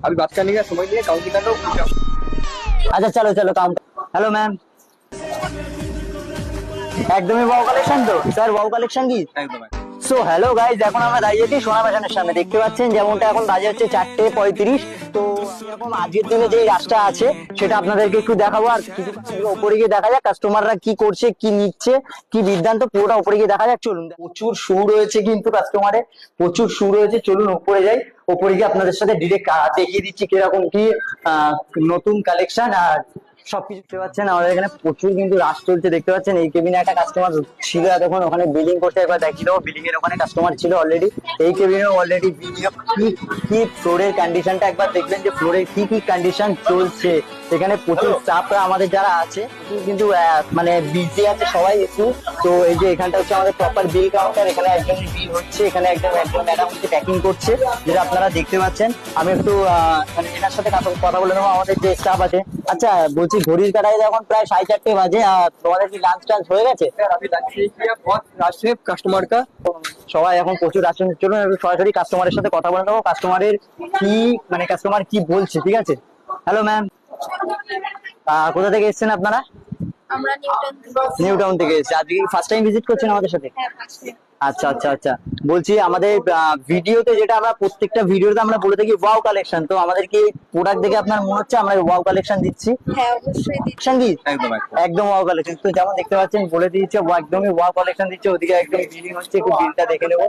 अभी बात करने का समय नहीं है, काउंटिंग कर लो। আচ্ছা চলো চলো কাউন্ট। হ্যালো ম্যাম, একদমই ওয়াও কালেকশন তো স্যার, ওয়াও কালেকশন কি? একদম সো হ্যালো গাইজ, এখন আমরা দাঁড়িয়েছি সোনা বাগানের সামনে। দেখতে পাচ্ছেন যেমনটা এখন বাজে হচ্ছে 4:35। তো এরকম আজকের দিনে যে রাস্তা আছে সেটা আপনাদেরকে একটু দেখাবো, আর কিছু উপরে গিয়ে দেখা যাক কাস্টমাররা কি করছে, কি নিচ্ছে, কি বিদ্যান্ত পুরোটা উপরে গিয়ে দেখা যাক। চলুন, প্রচুর শু রয়েছে কিন্তু কাস্টমারের, প্রচুর শু রয়েছে। চলুন উপরে যাই, উপরে গিয়ে আপনাদের সাথে ডিরেক্ট দেখিয়ে দিচ্ছি কিরকম কি নতুন কালেকশন আর সবকিছু। দেখতে পাচ্ছেন আমাদের এখানে প্রচুর কিন্তু রাশ চলছে। দেখতে পাচ্ছেন এই কেবিনে একটা কাস্টমার ছিল এতক্ষণ, ওখানে বিলিং করতে, একবার দেখিয়ে দেবো। বিলিং এর ওখানে কাস্টমার ছিল অলরেডি, এই কেবিনে অলরেডি ভিডিও কি কি ফ্লোরের কন্ডিশনটা একবার দেখবেন, যে ফ্লোরের কি কি কন্ডিশন চলছে। এখানে প্রচুর স্টাফরা আমাদের যারা আছে কিন্তু মানে বিজি আছে সবাই একটু। তো এই যে এখানটা হচ্ছে আমাদের প্রপার বিল কাউন্টার, এখানে একজন বিল হচ্ছে, এখানে একজন ম্যাডাম হচ্ছে প্যাকিং করছে, যেটা আপনারা দেখতে পাচ্ছেন। আমি একটু মানে এনার সাথে কথা বলে নেবো, আমাদের যে স্টাফ আছে। আচ্ছা বলছি, ঘড়ির কাটায় এখন প্রায় 4:30 বাজে, আর তোমাদের কি লাঞ্চ টাঞ্চ হয়ে গেছে? अभी लंच नहीं किया, बहुत रश है कस्टमर का। সবাই এখন প্রচুর আসছেন। চলুন একটু সরাসরি কাস্টমারের সাথে কথা বলে নেবো, কাস্টমারের কি মানে কাস্টমার কি বলছে, ঠিক আছে? হ্যালো ম্যাম, কোথা থেকে এসেছেন আপনারা? আমরা নিউ টাউন থেকে এসেছে। আজকে ফার্স্ট টাইম ভিজিট করছেন আমাদের সাথে? হ্যাঁ পাচ্ছি। আচ্ছা আচ্ছা আচ্ছা, বলছি আমাদের ভিডিওতে যেটা আমরা প্রত্যেকটা ভিডিওতে আমরা বলে থাকি ওয়াও কালেকশন, তো আমাদের কি প্রোডাক্ট দেখে আপনার মনে হচ্ছে আমরা ওয়াও কালেকশন দিচ্ছি? হ্যাঁ অবশ্যই দিচ্ছি। কালেকশন কি? একদম একদম। একদম ওয়াও কালেকশন। তো যেমন দেখতে পাচ্ছেন বলে দিয়েছে একদমই ওয়াও কালেকশন দিচ্ছে, ওদিকে একদম বিলিং হচ্ছে, একটু বিলটা দেখে নেবো।